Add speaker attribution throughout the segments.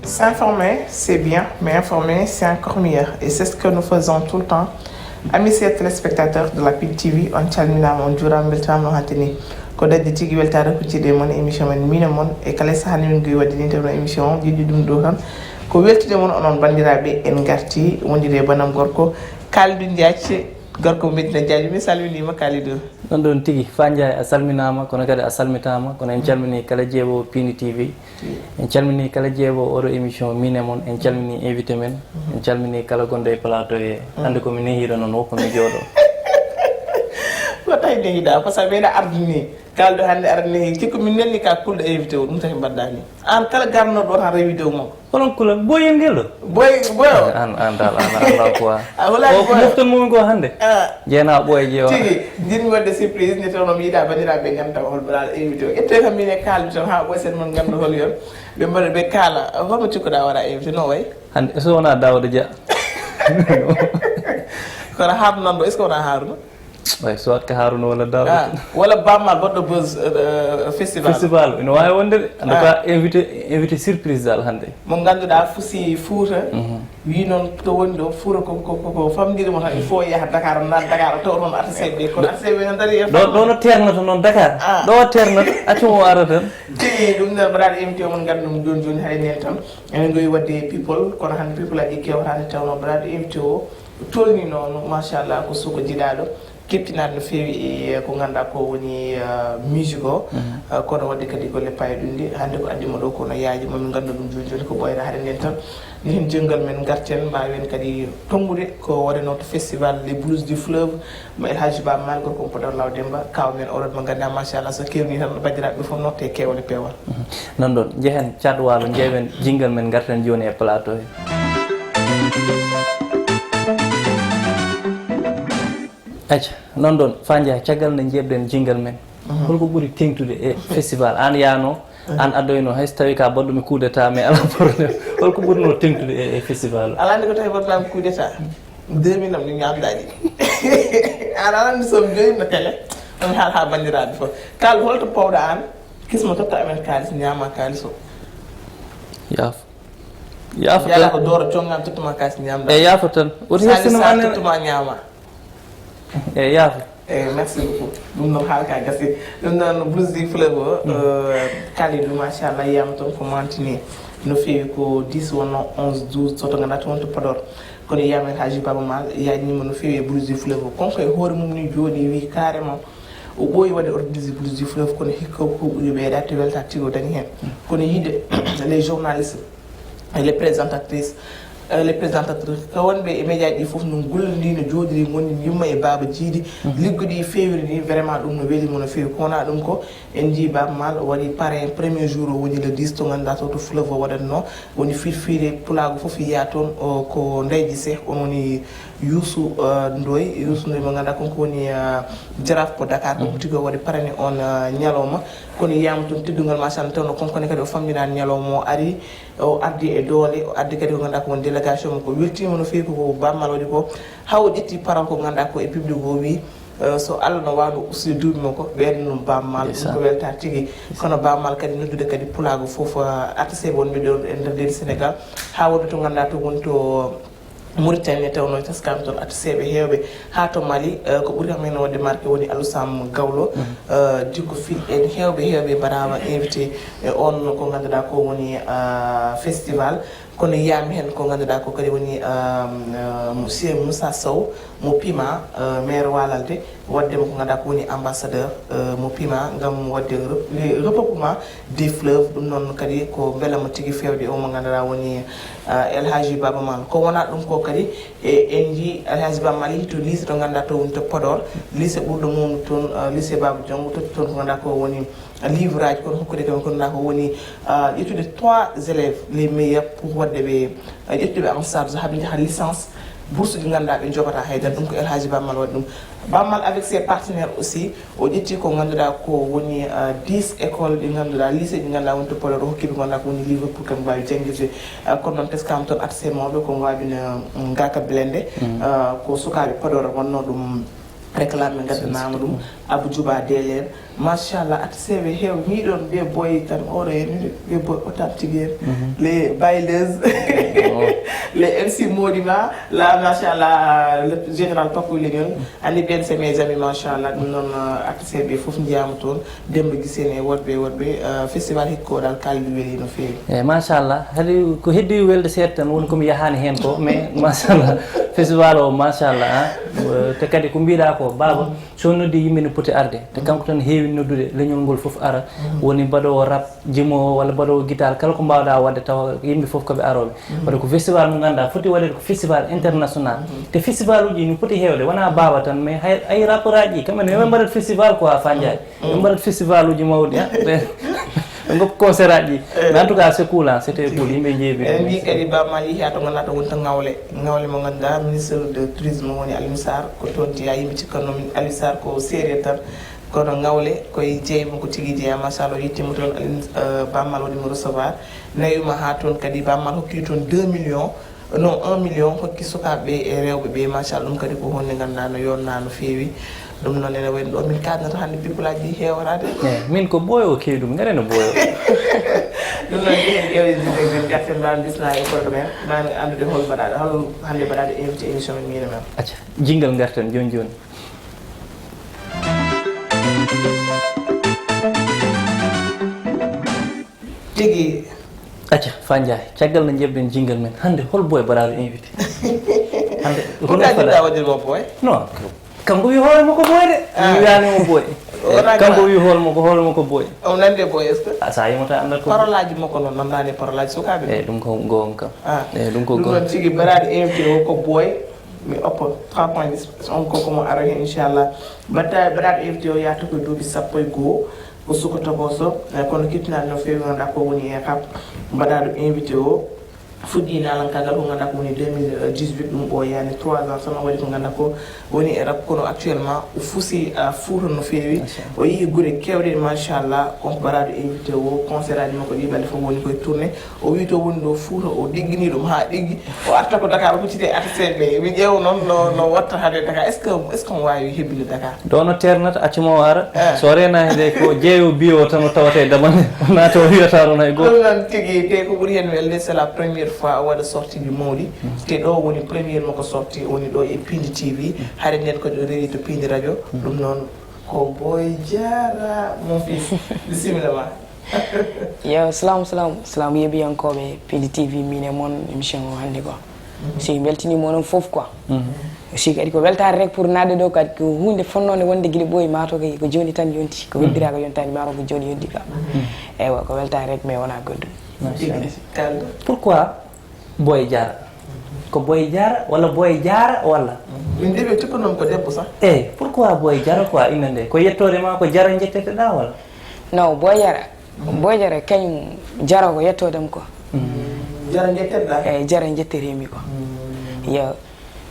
Speaker 1: S'informer, c'est bien, mais informer, c'est encore meilleur. Et c'est ce que nous faisons tout le temps. Amis chers téléspectateurs de la PIC TV, on calminama on juurama beltanama no hanteni ko daddi tigui weltare huccide mon émission men mine mon e kala sahani min goyi wadde ninteno émission o jiddi ɗum ɗo tan ko weltude mon onon bandiraɓe en garti wondire banam gorko Kalidou Diathie gorko Medina Diadio mi salminima Kalidou.
Speaker 2: Non ɗon tigui Fandiaye a salminama kono kadi a salmitama kono en calmini kala jeeɓo Pini TV en calmini kala jeeɓo oɗo émission mine mon en calmini invité men en calmini kala gonɗo e plateau e hande komi nehiɗo noon woppo mi jooɗo
Speaker 1: ko tawi nehiɗa par ce que meeɗa ardini kalɗo hande arde nehi cikku min nelli ka kulɗo invité o ɗum tawi mbaɗɗani an kala garnoɗo tan rewi dow makko
Speaker 2: onon kula boyel ngel ɗo
Speaker 1: boyo
Speaker 2: an dal ala quoi
Speaker 1: o
Speaker 2: ko mofton mumen ko hande jeena ɓooye jeewa
Speaker 1: tigi jinmi wadde surprise nde tawno mi yiiɗa bandiraɓe ganda hol mbaɗaɗo invité o ƴette kam mine kaldu tan ha ɓoy sen moon ganda hol yon ɓe mbaɗa ɓe kaala holmo cikkuɗa waɗa invité no way
Speaker 2: hande so wona Daouda Dia
Speaker 1: kono Haruna ɗo est ce que wona Haruna
Speaker 2: way soit ko Haruna walla Daouda
Speaker 1: walla bammal goɗɗo bus festival
Speaker 2: ene wawi wonde de en tout cas invité surprise dal hande
Speaker 1: mo ganduɗa fusi Fouta wi noon to woni ɗo Fouta ko famdirimo tan il faut yaha Dakar naat Dakar taw toon artiseɓe ɓe kono artiseɓe ɓe dari
Speaker 2: ɗo no ternata noon Dakar ɗo ternata accum o ara tan
Speaker 1: tigi ɗum nden mbaɗaɗo invité mon gandu ɗum joni joni hay nen tan enen goyi wadde people kono hande people aji kewtani tawno mbaɗaɗo invité o tolni noon machallah ko suko jiɗaɗo keppinaɗo no feewi e ko ganduɗa ko woni musique o kono wadde kadi golle paye ɗum ɗi hande ko addima ɗo kono yaaji momin gandu ɗum joni joni ko ɓoyra haade nden tan ni hen jenggal men garten mbawen kadi tongude ko waɗano to festival les blues du fleuve mo El Hadji Baba Mal gorko Podor Law Demba kaw men oɗon mo ganduɗa machallah so kewni tan bandiraɓe foof notte kewle pewal
Speaker 2: non ɗon jeehen cadwalo jeewen jingle men garten joni e plateau he acca non ɗon Fandiaye caggal nde jebɗen jingle men holko ɓuuri tengtude e festival an yano an addoyno hayso tawi ka baɗɗumi coup d'état mais ala probléme holko ɓurno tengtude e festival
Speaker 1: ala andi ko tawi baɗɗami coup d'état 2000 am ɗi ñamɗaɗi an alandi somi joyinno télé ɗum haal ha bandiraɓe foof kal holto powɗa an kismo totta amen kalis ñama kalis o yaafo yala ko dooro congam tottuma kalis ñamɗa
Speaker 2: e yaafo tan woti hersinoma
Speaker 1: tottuma ñama
Speaker 2: e yaafo
Speaker 1: merci beaucoup ɗum noon haalka gasi ɗum noon blues du fleuve o Kalidou machallah yiyama toon ko mantini no feewi ko 10 wonno 11 12 soto ganduɗa toon to Podor kono yiyama El Hadji Baba Mal yajnima no feewi e blues du fleuve o konko e hoore mum ni jooɗi wi carrément o ɓooyi wadde organisé blues du fleuve kono hikka ko ɓuuri ɓeyɗa te welta tigo dañi hen kono yidde les journalistes et les présentatrices les présentatrices ko wonɓe e média ɗi foof no gollodi no jooɗiri gonni yumma e Baba Djidi liggoɗi fewri ni vraiment ɗum no weelimo no fewi ko wona ɗum ko en jii Baba Mal o waɗi parrain premier jour o woni le 10 to ganduɗa to fleuve o waɗatno woni firfire pulago foof yiya toon ko ndeyji Seck on woni Youssou Ndoye mo ganduɗa konko woni jaraf ko Dakar ɗum tigi o waɗi parrainé on ñalawma kono yiyama toon teddugal machallah tawno konkone kadi o famminani ñalawma o ari o addi e doole o addi kadi ko ganduɗa ko woni délégation mo ko weltima no fewi koko Baba Mal waɗi ko haw ƴetti parole ko ganduɗa ko e public o wi so Allah no wawno uslude duuɓi makko ɓeyda ɗum Baba Mal ɗum ko welta tigui kono Baba Mal kadi noddude kadi pulago foof artiseɓe wonɓe ɗo e nder leydi Sénégal ha waɗi to ganduɗa to woni to Mauritanie tawno taskama toon artiseɓe hewɓe ha to Mali ko ɓuuri kam hen wadde marqué woni Alusam Gawlo Dicko Fil en hewɓe mbaɗama invité e on ko ganduɗa ko woni festival kono yiyami hen ko ganduɗa ko kadi woni monsieur Moussa Sow mo Pima maire Walalde waddemo ko ganduɗa ko woni ambassadeur mo Pima gam wadde repeuplement des fleuves ɗum noon kadi ko beelamo tigui fewde o mo ganduɗa woni El Hadji Baba Mal ko wona ɗum ko kadi en jii El Hadji Baba Mal to lycée to ganduɗa to woni to Podor lycée ɓurɗo mum toon lycée Baba Diongo totti toon ko ganduɗa ko woni livre aji kono hokkude kam ko ganduɗa ko woni ƴettude 3 élèves les meilleurs pour wadde ɓe ƴettuɓe en charge haaɓe jaaha licence bourse ɗi ganduɗa ɓe jogata haydara ɗum ko El Hadji Bammal waɗi ɗum Bammal avec ses partenaires aussi o ƴetti ko ganduɗa ko woni 10 école ɗi ganduɗa lycée ɗi ganduɗa woni to Podor o hokkiɓe ganduɗa ko woni livre pour kamɓe mbawi jangguirde kono noon teskama toon artsemoɓe ko wabino Ngaka Blende ko sukaɓe Podor wonno ɗum réclame gaddanama ɗum Abou Djouba Délène machallah artiseɓe heew miɗon ɓe boy tan oɗo hen ɓe boy authentique hen les baileuses les MC Modima là machallah le général Pakou Leñol andi ɓen c'est mes amis machallah ɗum noon artiseɓe foof jiyama toon Demba Guissene e woɗɓe festival hikkoɗal kaldi weeli no feewi
Speaker 2: eyyi machallah haɗi ko heddi welde seeɗa tan woni komi yahani hen ko mais machallah festival o machallah te kadi ko mbiɗa ko baba so noddi yimɓe ne poti arde te kanko tan heewi noddude leñol ngol foof ara woni mbaɗowo rap jimowo walla mbaɗowo guitar kala ko mbawɗa wadde tawa yimɓe foof koɓe aroɓe waɗa ko festival mo ganduɗa foti waɗede ko festival international te festival uji no poti hewde wona baba tan mais ay rapport aji kamɓene yoɓe mbaɗat festival quoi Fandiaye ɓe mbaɗat festival uji mawɗi ɓe goppi concert aji mais en tout cas c'est cool c'était cool yimɓe jeebi
Speaker 1: eɗen mbi kadi Bammal yeehi to ganduɗa to woni to ngawle mo ganduɗa ministre de tourisme woni Alioune Sarr ko toon jeeya yimɓe cikkanno Alioune Sarr ko séréer tan kono ngawle koye jeeymo ko tigui jeeya machallah yettima toon Bammal waɗimo recevoir nayuma ha toon kadi Bammal hokki toon 2 millions non 1 million hokki sukaɓeɓe e rewɓe ɓe machallah ɗum kadi ko hunde ganduɗa no yonna no feewi ɗum noon ene wayno ɗo min kadnata hannde people aji ɗi hewrade
Speaker 2: min ko ɓooyo kewi ɗum gareno ɓooyo
Speaker 1: ɗum noon ɗihen ƴewde garten mbawi bisna e koɗo men mami andude hol mbaɗaɗe hol hannde mbaɗaɗe invité émission men mine men
Speaker 2: acca jingle garten joni joni
Speaker 1: tigui
Speaker 2: acca Fandiaye caggal no jebɗen jingle men hannde hol boy mbaɗaɗo invité hannde
Speaker 1: pourquoi jiɗɗa waɗirmo boy
Speaker 2: non kanko wi hooremo ko boy de mi wiyanimo boy kanko wi hooremo ko boy
Speaker 1: on nande boy est ce que
Speaker 2: sa yimata andat ko
Speaker 1: parole aji makko noon nandani parole aji sukaɓe
Speaker 2: eyyi ɗum ko gonga kam eyyi ɗum ko
Speaker 1: gonga ɗum noon tigui mbaɗaɗe invité o ko boy mi oppo 3 points on kokomo ara hen inchallah mbaɗaɗo invité o yahata koye duuɓi sappo e goho ko suko togoso kono kittinade no feewi ganduɗa ko woni e kap mbaɗaɗo invité o fuɗɗi nalankagal ko ganduɗa ko woni 2018 ɗum ɓo yani 3 ans sono waɗi ko ganduɗa ko woni e rap kono actuellement o fuusi Fouta no feewi o yii guure kewɗe machallah konko mbaɗaɗo invité o concert aji makko ɗi ɓalɗe fof woni koye tourné o wi to woni ɗo Fouta o ɗiggini ɗum ha ɗiggi o arta ko Dakar o huccite artiseɓe mi ƴeew noon no watta hade Dakar est ce qu'on wawi hebbinde Dakar
Speaker 2: ɗo no ternata accuma o ara so renade ko jeeyo bio tan o tawate damande o naata o wiyata ɗon hay goto
Speaker 1: ɗum noon tigui te ko ɓuuri hen welde c'est la première fois o waɗa sortie du mawɗi te ɗo woni premiére makko sortie woni ɗo e Pindi TV haade nden ko ɗo rewi to Pindi radio ɗum noon ko Boy Diarra mon fils bisimilla ma
Speaker 3: yo salam yeɓiyankoɓe Pindi TV min e moon émission o hannde quoi si beltinima noon foof quoi si kadi ko weltare rek pour nadde ɗo kadi ko hunde fonnode wonde guila ɓooyi mato ko joni tan yonti ko weddira ko yontani mato ko joni yonti ka eywa ko weltare rek mais wona goɗɗum
Speaker 2: pourquoi Boy Diarra ko Boy Diarra walla Boy Diarra walla
Speaker 1: min deeɓe tukkanom ko debbo sax
Speaker 2: eyyi pourquoi Boy Diarra quoi innande ko yettode ma ko Diarra jetteteɗa walla
Speaker 3: non Boy Diarra kañum Diarra ko yettodem quoi
Speaker 1: Diarra jetteɗa
Speaker 3: eyyi Diarra jetteremi quoi yo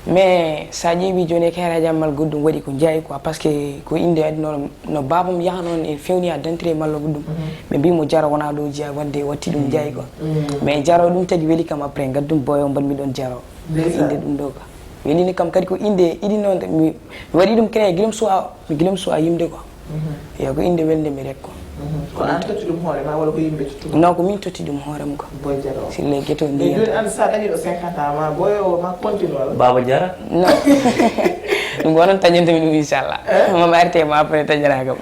Speaker 3: mais sa ƴeewi joni e Kairaji Ammal goɗɗum waɗi ko jeeyi quoi par ce que ko inde adduno no babam yaha noon e fewni a dentire mallo goɗɗum ɓe mbimo Diarra wona ɗo jeeya wadde watti ɗum jeeyi quoi mais Diarra ɗum tagi weeli kam après gaddum boyo mbaɗmi ɗon Diarra inde ɗum ɗo quoi welini kam kadi ko inde iɗi noon mi waɗi ɗum créé guilem suwa yimde quoi yo ko inde welde mi rek quoi
Speaker 1: ko an totti ɗum hoore ma walla ko yimɓe totti
Speaker 3: non ko min totti ɗum hoorem quoi
Speaker 1: Boy Diarra o
Speaker 3: sur les ghetto
Speaker 1: mais joni anda sa dañi ɗo 50 ans ma boyo ma continue walla
Speaker 2: Baba Diarra
Speaker 3: non ɗum ko onon taƴantami ɗum inchallah mama arte ma après taƴanakam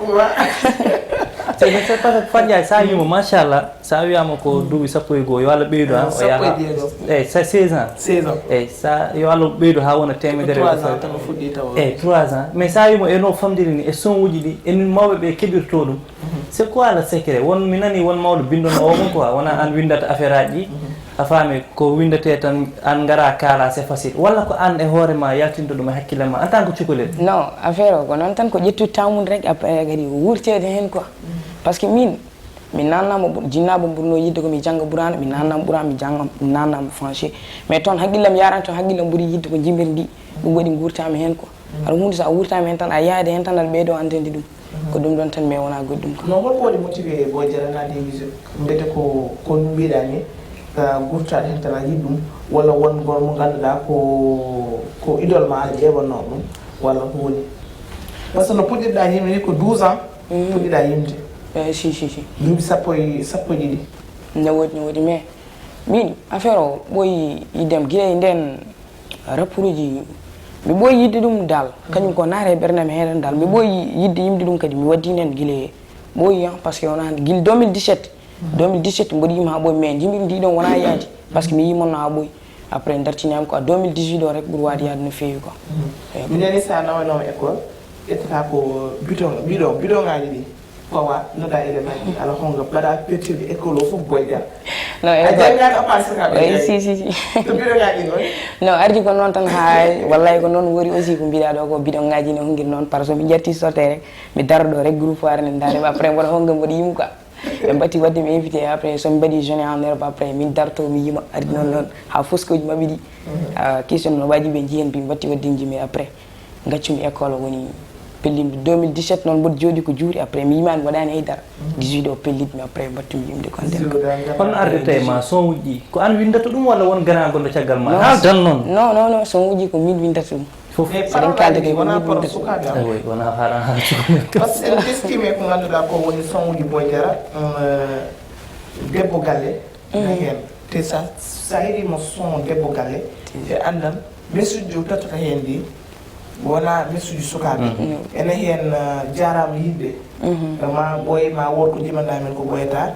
Speaker 2: c'est parce que Fandiaye sa wima machallah sa wiyama ko duuɓi sappo e goho yo Allah ɓeydu ha o yaha eyyi sa 16 ans eyyi sa yo Allah ɓeydu ha wona temedere
Speaker 1: 3 ans tan o fuɗɗi taw
Speaker 2: eyyi 3 ans mais sa wima eno famdiri ni e son uji ɗi enin mawɓe ɓe keɓirto ɗum c'est quoi le secret won mi nani won mawɗo bindono omon quoi wona an windata affaire aji ɗi a faami ko windate tan an gara kala c'est facile walla ko an e hoorema yaltinta ɗum e hakkille ma en tant que cukalel
Speaker 3: non affaire o ko noon tan ko ƴettude tamude rek après kadi wurtede hen quoi par ce que min mi nannama jinnaɓe ɓurno yidde komi jangga ɓurana mi nannama ɓurana mi jangga mi nannama franchi mais toon haqqillam yaran toon haqqillam ɓuuri yidde ko jimirdi ɗum waɗi gurtami hen quoi aɗa hunde so a wurtami hen tan a yaade hen tan aɗa ɓeydo andede ɗum ko ɗum ɗon tan mais wona goɗɗum quoi
Speaker 1: non holko waɗi motivé Boy Diarra nade musique mbete ko mbiɗa ni gurtade hen tan a yiɗi ɗum walla won gon mo ganduɗa ko idole ma a ƴeɓanno ɗum walla ko woni par ce que no puɗɗiɗa yimde ni ko 12 ans puɗɗiɗa yimde
Speaker 3: si
Speaker 1: duuɓi sappo e ɗiɗi
Speaker 3: ne woodi mais min affaire o ɓooyi yiddem guila nden rappuruji mi ɓooyi yidde ɗum dal kañum ko naare ɓernam heɗen dal mi ɓooyi yidde yimde ɗum kadi mi waddini hen guila ɓooyi par ce que wona guila 2017 mboɗo yima ha ɓooyi mais jimiri ndi ɗon wona yaadi par ce que mi yimonno ha ɓooyi après dartiniyam quoi 2018 o rek ɓuuri wade yaade no feewi quoi
Speaker 1: mi nani sa nawanoma école ƴettata ko bidon ngaji ɗi fawa noda élément ji ala honga mbaɗa pertude école o fof Boy Diarra
Speaker 3: non
Speaker 1: a jangani o pasakaɓe
Speaker 3: si
Speaker 1: to bidon ngaji ɗi noon
Speaker 3: non ardi ko noon tan ha wallay ko noon wori aussi ko mbiɗa ɗo ko bidon ngaji no hongir noon par ce que mi ƴetti sotte rek mi daro ɗo rek groupe ware ne dare après mboɗo honga mboɗo yimu quoi ɓe mbatti wadde mi invité après somi mbaɗi jeune en Europe après min darto mi yima ardi noon ha foscoji mabɓe ɗi question no waji ɓe jiihen mbi mbatti wadde jimi après gaccumi école woni pellimde 2017 noon mboɗo jooɗi ko juuri après mi yimani waɗani haydara 18 o pellitmi après mbattumi yimde ko nden
Speaker 2: hono ardete e ma son wujji ko an windata ɗum walla won gara gonɗo caggal ma haldan noon
Speaker 3: non son wujji ko min windata ɗum
Speaker 2: fof
Speaker 1: eɗen kalde kay wona paro sukaɓe
Speaker 2: oui wona haɗa ha cukamen
Speaker 1: par ce que en teskime ko ganduɗa ko woni son uji Boy Diarra debbo galle hen te sa heeɗima son debbo galle e andan message jo tottata hen ndi wona message sukaɓe ene hen jarama yidde ma ɓooye ma wonko jimanɗa men ko ɓoyata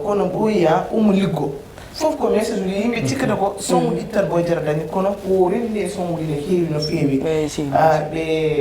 Speaker 1: kono ɓooya ummo liggo fof ko message uji yimɓe cikkata ko son uji tan Boy Diarra dañi kono ko rendi e son uji ne heewi no feewi ɓe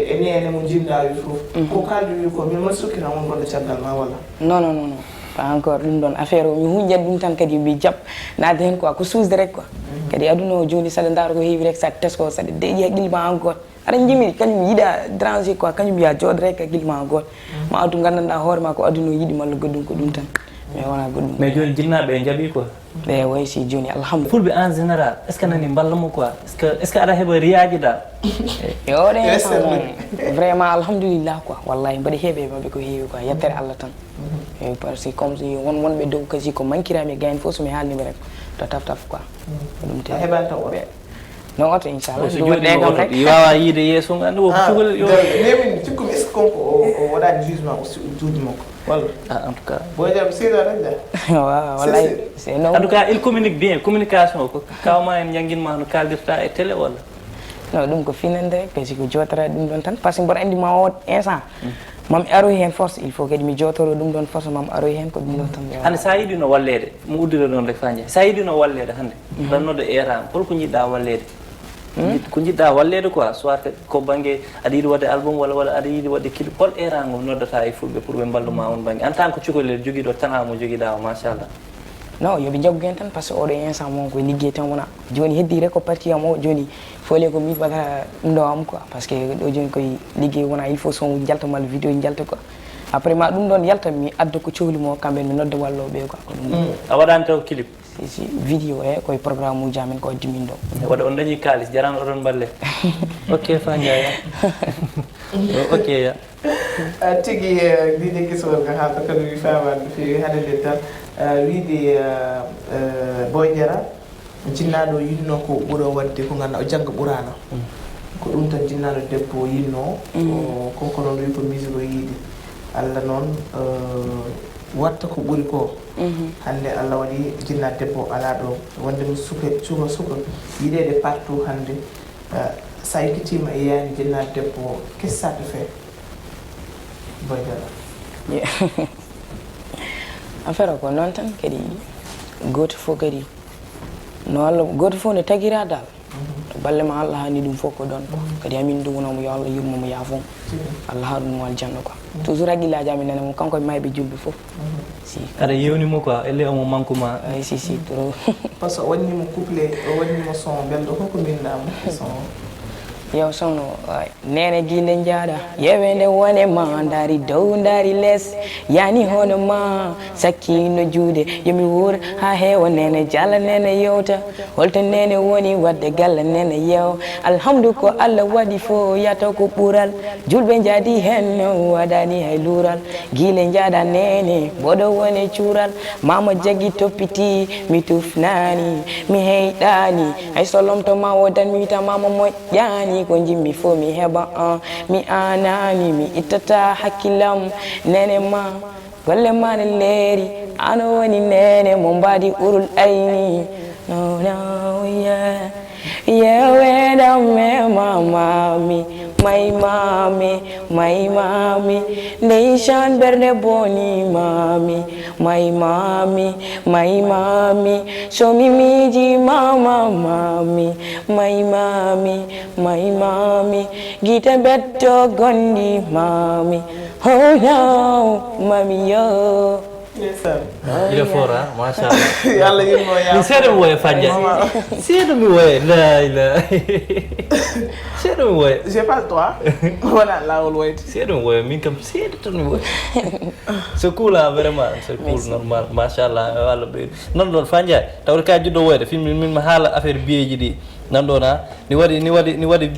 Speaker 1: e nene mo jinɗa wi fof ko kaldi wi ko min mbaɗa sukkina won gonɗo caggal ma walla
Speaker 3: non pas encore ɗum ɗon affaire o mi hunjat ɗum tan kadi mi jaab naade hen quoi ko suusde rek quoi kadi aduna o joni saɗa daara ko heewi rek saɗa tesko saɗa deeƴi haqqille ma en goto aɗa jimiri kañum yiiɗa déranger quoi kañum wiya jooɗo rek haqqille ma en goto ma addu gandanɗa hoore ma ko aduna o yiiɗi malla goɗɗum ko ɗum tan mais wona goɗɗum
Speaker 2: mais joni jinnaɓe jaaɓi quoi
Speaker 3: ɓe way si joni alhamdulillah
Speaker 2: fulɓe en général est ce que nani ballamo quoi est ce que aɗa heeɓa riyaji dal
Speaker 3: yo ɗe vraiment alhamdulillah quoi wallahi mbaɗa heeɓe mabɓe ko heewi quoi yettere Allah tan eyi par ce que comme si wonɓe dow kasi ko manquirami gagne fof somi haalnimi rek to taf quoi ɗum te
Speaker 1: heɓanta oɗo
Speaker 3: non oto inchallah
Speaker 2: so jooɗi oto ɗi wawa yiide yeeso andi woko cukalel yo
Speaker 1: nemin cikkumi est ce que konko o waɗani jugement aussi juuɗi makko walla
Speaker 2: en tout cas
Speaker 1: Boy Diarra seeɗa rek
Speaker 3: wallahi c'est non
Speaker 2: en tout cas il communique bien communication ko kawma en jangguinma no kaldirta e télé walla
Speaker 3: non ɗum ko finande rek kasi ko jotara ɗum ɗon tan par ce que mboɗo andi ma o instant mami aroy hen force il faut kadi mi jotoro ɗum ɗon force mami aroy hen ko ɗum ɗon tan
Speaker 2: hande sa yiiɗi no wallede mo uddira ɗon rek fa jeeya sa yiiɗi no wallede hande rannoɗo erama holko jiɗɗa wallede ko jiɗɗa wallede quoi soit ko banggue aɗa yiiɗi wadde album walla aɗa yiiɗi wadde clip hol erangol noddata e fulɓe pour ɓe mballuma on banggue en tant que cukalel joguiɗo tana mo joguiɗa o machallah
Speaker 3: non yoɓe jaggu hen tan par ce que oɗo instant mon koye ligguey tan wona joni heddi rek ko parti am o joni fole ko mi waɗata ɗum ɗo am quoi par ce que ɗo joni koye ligguey wona il faut son jalta malla vidéo jalta quoi après ma ɗum ɗon yalta mi adda ko cohlimo kamɓe mi nodda walloɓe quoi ko ɗum
Speaker 2: a waɗani taw clip
Speaker 3: si vidéo e koye programme uji amen ko addi min ɗo
Speaker 2: waɗa on dañi kalis jarano oɗon balle ok fa jeeya ok ya
Speaker 1: tigi wiide kisowol ko haalta kadi wi famade no feewi hade nde tan wiide Boy Diarra jinnaɗo yinno ko ɓuuro wadde ko ganduɗa o jangga ɓurano ko ɗum tan jinnaɗo debbo yinno konko noon wi ko musique o yiiɗi Allah noon watta ko ɓuuri ko hande Allah waɗi jinnaɗo debbo ala ɗo wonde mi suka yiɗede partout hande sa ekkitima e yani jinnaɗo debbo kessade fee Boy Diarra
Speaker 3: affaire o ko noon tan kadi goto fof kadi no Allah goto fof ne taguira dal to balle ma Allah hani ɗum fof ko ɗon quoi kadi amin dugunomo yo Allah yurmomo yaafom Allah ha ɗum mo aljanna quoi toujours haqqillaji amin nana mo kanko e mayɓe julɓe fof si
Speaker 2: aɗa yewnimo quoi elle omo manque ma
Speaker 3: ay si trop
Speaker 1: par ce que o waɗnimo couplé o waɗnimo son belɗo holko mbindamo son
Speaker 3: yow sono nene gile njada yewende wone ma ndari dow ndari les yani hono ma sakkino juude yomi wur ha hewa nene jalla nene yewta holto nene woni wadde galla nene yew alhamdu ko Allah wadi fo yato ko bural julbe jadi hen wadani hay lural gile njada nene bodo woni cural mama jagi toppiti mi tufnani mi heydani hay solomto ma wodan mi ta mama mo yani ko jimmi fo mi heba mi anani mi itata hakilam nene ma golle man leeri ano woni nene mo mbadi urul ayni no no yeah yeah when I'm mama my mommy nation berne boni my mommy show me miji mama my mommy gita betto gondi mommy oh no mommy yo
Speaker 2: il est fort hein machallah
Speaker 1: yalla yéen moo yaa
Speaker 2: ni seede mi woye Fadja seede mi woye la seede mi woye
Speaker 1: j'ai pas le droit voilà laawol woyte
Speaker 2: seede mi woye min kam seede tan mi woye c'est cool hein vraiment c'est cool normal machallah walla be non don Fadja tawre ka juddo woyde film min ma haala affaire biyeji di nandona ni wadi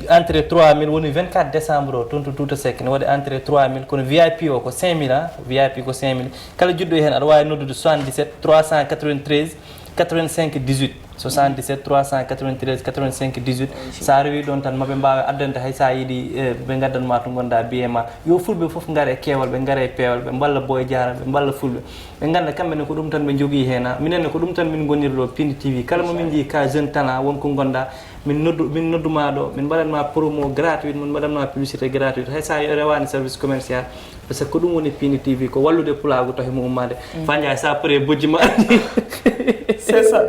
Speaker 2: entrée 3000 woni 24 décembre o tonto tuta sek ni wadi entrée 3000 kono VIP o ko 5000 hein VIP ko 5000 kala juddo hen ada wawi noddude 77 393 85 18 77 393 85 18 sa rewi don tan mabe mbawe addante hay sa yidi be gaddan ma to gonda biyema yo fulbe fof ngare kewal be ngare pewal be balla boy jaara be balla fulbe be ganda kambe ne ko dum tan be jogi hena minen ko dum tan min gonirdo Pindi TV kala mo min ji ka jeune talent won ko gonda min nodduma do min badanma promo gratuit min badanma publicité gratuite hay sa rewani service commercial parce que ko dum woni Pindi TV ko wallude pulago to himo ummade Fanja sa pare bojjima
Speaker 1: c'est ça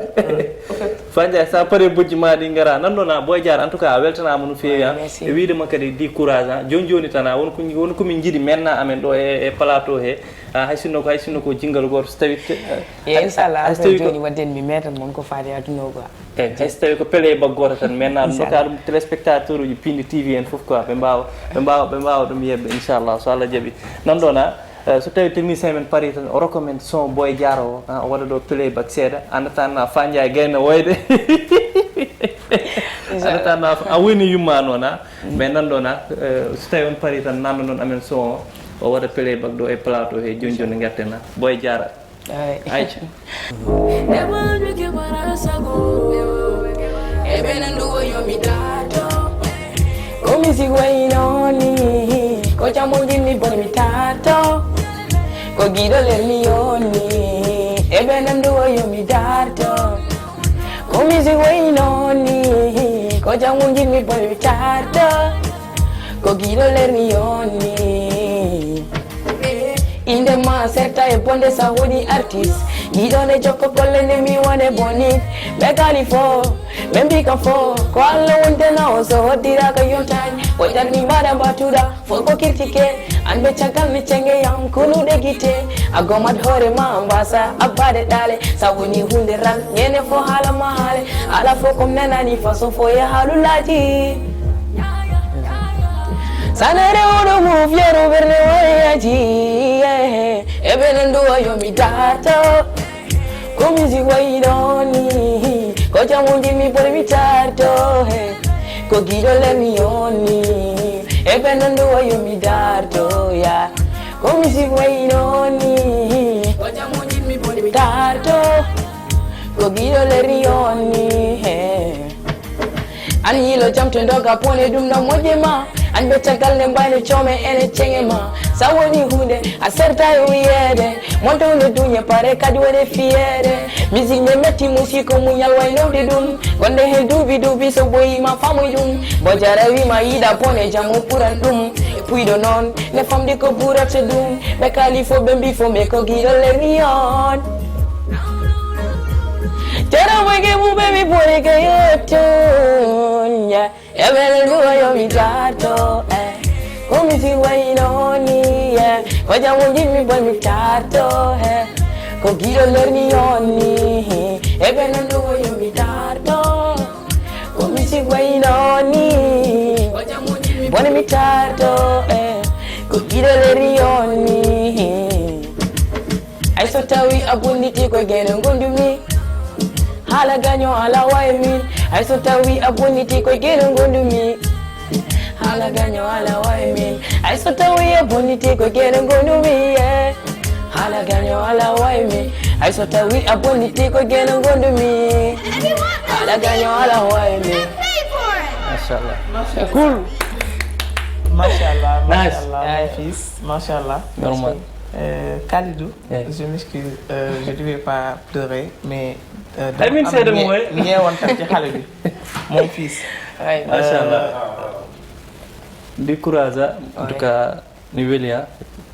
Speaker 2: Fanja sa pare bojjima di ngara nandona boy jaar en tout cas weltana mo no feewi e wiide makade di courage joni tana won ko min jidi menna amen do e plateau he hay sinno ko jingal goto stawit
Speaker 3: inshallah joni wadden mi meta mon ko faade aduno ko
Speaker 2: hay stawi ko pele baggota tan menna dum ka dum téléspectateur uji Pindi TV en fof quoi be mbaaw dum yebbe inshallah so Allah jabi nandona so tawi technicien men pari tan o recommande son boy jaro o wada do playback seeda andata Fanja gayna woyde andata a woni yumma nona mais nandona so tawi on pari tan nando non amen son o wada playback do e plateau he joni ngartena boy jara ay
Speaker 3: Come si guainoni, cosa mogli por mi tato, co guido le leoni, e benendo io mi dato. Come si guainoni, cosa mogli por mi tato, co guido le leoni. In the man certa e bonde sa woni artist guido ne jokko kolle ne mi wone bonit be califo membi kan fo ko alla wonde na o so dira ka yontani o darni mara batuda fo ko kirtike an be chagal mi chenge yam kunu de gite agomad hore ma ambasa abade dale sa woni hunde ran nyene fo hala mahale ala fo kom nanani fa so fo ya halulaji sanare oro move yero berne wayaji e benendo yo mi dato come si guaidoni ko jamundi mi por mi dato ko gido le mioni e benendo yo mi dato ya come si guaidoni ko jamundi mi por mi dato ko gido le rioni an yilo jamte ndoga pone dum no mojema an be tagal ne mbani chome ene chengema sawoni hunde aserta yo yede monto no dunya pare kadi wone fiere music me metti musiko munyal way no de dum gonde he dubi so boyi ma famu dum bojara wi ma yida pone jamu puran dum puido non ne famdi ko burate dum be kalifo be mbi fo me ko gido le rion Tera wege mu baby boy ke yotunya Ebele nuwa yo mi tato Kumi si wainoni Koja mungi mi boy mi tato Ko giro lerni yoni Ebele nuwa yo mi tato Kumi si wainoni boni mi tarto ko giɗoleri yonni ay so tawi a bonniti ko gene gondumi hala gaño ala wawi min ay so tawi a bonniti ko gene gondumi hala gaño ala wawi min ay so tawi a bonniti ko gene gondumi hala gaño ala wawi min ay so tawi a bonniti ko gene gondumi hala gaño ala wawi min.
Speaker 2: Mashallah.
Speaker 3: Cool.
Speaker 1: Machallah,
Speaker 2: Nice.
Speaker 1: machallah, mon fils, machallah.
Speaker 2: Normal.
Speaker 1: Khalidou,
Speaker 2: Yeah.
Speaker 1: je m'excuse, je ne devais pas pleurer, mais
Speaker 2: Amin c'est de moi.
Speaker 1: ñeewantal ci xale bi, mon fils.
Speaker 3: Ouais.
Speaker 2: Mashallah. Di courage en tout cas ni welia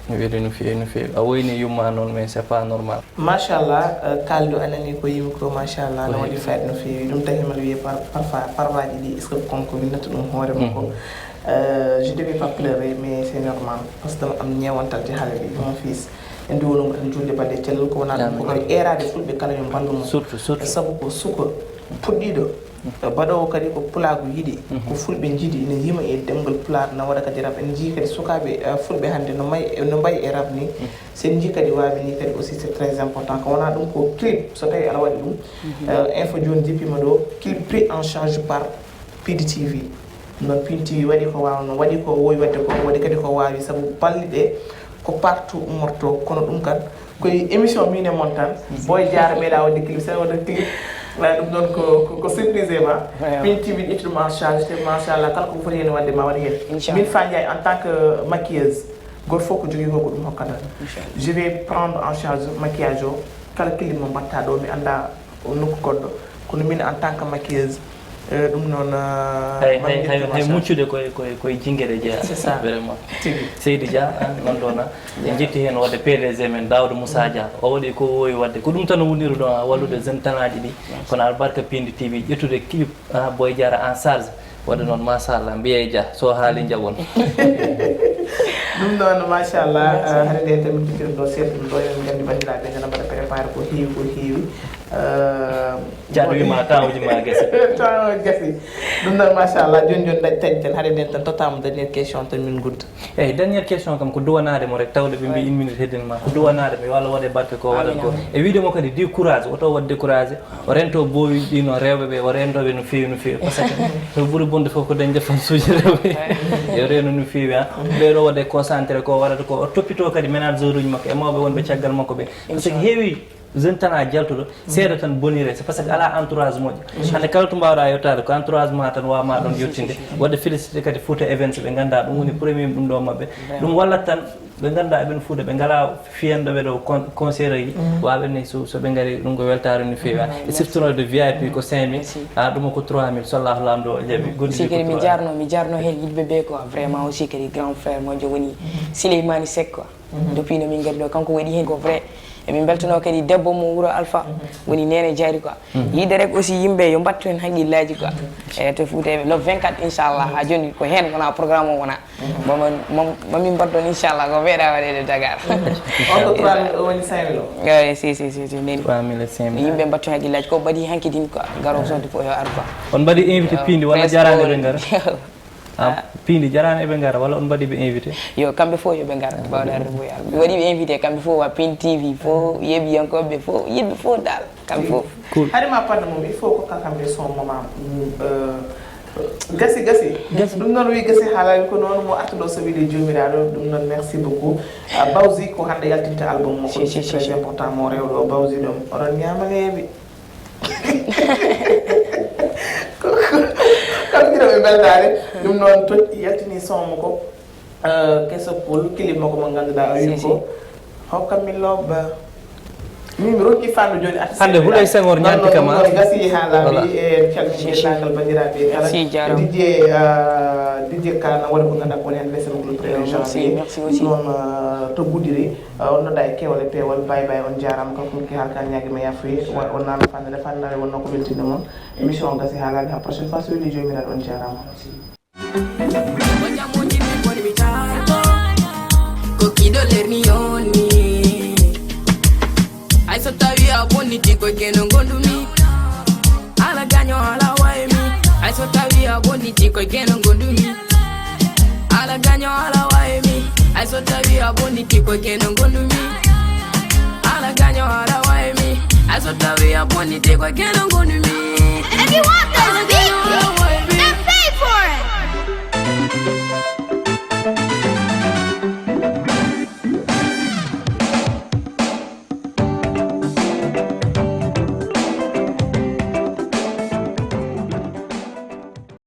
Speaker 2: ni weli no fi a woyni yumma non mais c'est pas normal.
Speaker 1: Machallah, Khalidou anani ko yimi ko machallah no waɗi fayde no feewi ɗum tagi mala wiye parfois parvaji ɗi est ce que konko winnata ɗum hoore makko. Je devais pas pleurer mais c'est normal parce que dama am ñeewantal ci xale bi mon fils en duwonum en julde balɗe cellal ko wona ɗum ko kadi erade fulɓe kala yo mballu mum
Speaker 2: Surtout
Speaker 1: sabu ko suka puɗɗiɗo baɗowo kadi ko pulagu yiɗi ko fulɓe jiiɗi ene yima e demgal pulaar na waɗa kadi rab en jii kadi sukaɓe fulɓe hannde no mbayi e rab ni sen jii kadi wawi ni kadi aussi c'est très important ko wona ɗum ko clip so tawi aɗa waɗi ɗum info joni jippima ɗo clip pris en charge par PDTV non PDTV waɗi ko wawno waɗi ko wowi wadde ko waɗi kadi ko wawi saabu balliɗe ko partout ummorto kono ɗum kan koye émission mine mon tan boy jara meeɗa wadde clip sa waɗa clip wala ɗum ɗon ko surprise ma PDTV ƴetti ɗum en charge te machallah kala ko foti hen wadde ma waɗi hen min Fa Ndiaye en tant que maquilleuse goto fof ko jogui ko ɗum hokkata je vais prendre en charge maquillage o kala clip mo mbatta ɗo mi anda nokku goɗɗo kono min en tant que maquilleuse ɗum noon
Speaker 2: hay muccude koye jingueɗe jeeya
Speaker 1: C'est ça.
Speaker 2: vraiment
Speaker 1: tigi
Speaker 2: Seydi Dia non ɗon en jetti hen wadde PDG men Daouda Moussa Dia o waɗi ko wowi wadde ko ɗum tan woniru ɗon wallude jeune tanaji ɗi kono albarka Pindi TV ƴettude clip Boy Diara en charge wadde noon machallah mbiye Dia so haali jabon
Speaker 1: ɗum noon machallah hande nde tamin ɗiɗiɗo ɗo seeɗa ɗum ɗo en gandi bandiraɓe gana mbaɗa préparé ko heewi
Speaker 2: Dia wima tawji ma guese
Speaker 1: taw gasi ɗum noon machallah joni joni taƴi ten haade nden tan tottama dernière question tan min gudda
Speaker 2: eyyi dernière question kam ko duwanade mo rek tawde ɓe mbi 1 minute heddinma ko duwanade mo walla waɗe barke ko waɗat ko e wiide mo kadi di courage oto waɗ découragé o rento bowi ɗino rewɓeɓe o rentoɓe no fewi par ce que to ɓuuri bonde foof ko dañ defan suuji rewɓe yo reno no fewi ɓeɗo waɗe concentré ko waɗata ko o toppito kadi ménageur uji makko e mawɓe wonɓe caggal makko ɓe par ce que heewi jeune tan a jaltuɗo seeɗa tan bonire c'est parce que ala entourage moƴƴo hande kala to mbawɗa yettade ko entourage ma tan wawma ɗon yettinde wadde félicité kadi Fouta Events ɓe ganda ɗum woni premier ɗum ɗo mabɓe ɗum wallat tan ɓe ganda eɓen Fouta ɓe ngala fiyanɗoɓe ɗo concert ji waɓenne soɓe gaari ɗum ko weltare no fewi e siftonode VIP ko 5000 ɗum ko 3000 sallahu lamdo o jaaɓi
Speaker 3: aussi kadi mi jarno hen yimɓe ɓe quoi vraiment aussi kadi grand frère moƴƴo woni Souleymani Seck quoi depuis no min gari ɗo kanko waɗi hen ko vrai emin beltano kadi debbo mo wuuro Alpha woni Nene Diary quoi yidde rek aussi yimɓe yo mbattu hen haqqillaji quoi e to Fouta le 24 inchallah ha joni ko hen wona programme o wona mamin mbaddon inchallah ko meeɗa waɗede Dakar
Speaker 1: on ko 3000 woni 5000 o
Speaker 3: eyi si neni
Speaker 2: 3000 e 5000
Speaker 3: yimɓe mbattu haqqillaji ko mbaɗi hankkidin quoi garo sonde fof yo ar quoi
Speaker 2: on mbaɗi invité Pindi walla jarani ɓe gara Pindi jarani eɓe gara walla on mbaɗi ɓe invité
Speaker 3: yo kamɓe fof yoɓe gara bawɗa arde fof yar mi waɗi ɓe invité kamɓe fof wa Pindi TV fof yeɓiyankoɓe fof yiɗɓe fof dal kamɓe fof
Speaker 1: haade ma padde mum il faut ko kakamɓe son moment gasi ɗum noon wi gasi haalawi ko noon mo artuɗo so wiide jomiraɗo ɗum noon merci beaucoup Bawzy ko hande yaltinta album mo ko très important mo rewɗo Bawzy ɗum oɗon ñamaleɓe kam ɓe beldare ɗum noon toƴƴi yaltini son mo ko kesso poul clip makko mo ganduɗa o wi ko hokkami lobba min mi rokki fandu joni
Speaker 2: hande Houlay Senghor ñanti kama
Speaker 1: gasi ha laaɓi e calmini langal bandiraɓe kala DJ Kana waɗa ko ganduɗa ko woni hande lesson gol premier janvier noon to guddiri on nodda e kewal e peewal bay on jarama kanko ki har ka ñague ma yafoyi on nano fandare wonno ko weltinde moon émission gasi ha laaɓi ha prochaine fois so weeli jomiraɗo on jarama
Speaker 4: ko kiɗo lerni yoni ay so tawi a bonniti ko geno gondumi ala gaño ala waymi ay so tawi a bonniti ko geno gondumi ala ganyo ala wae mi ai so tawi aboni ti ko keno ngondu mi ala ganyo ala wae mi ai so tawi aboni ti ko keno ngondu mi
Speaker 5: And if you want this beat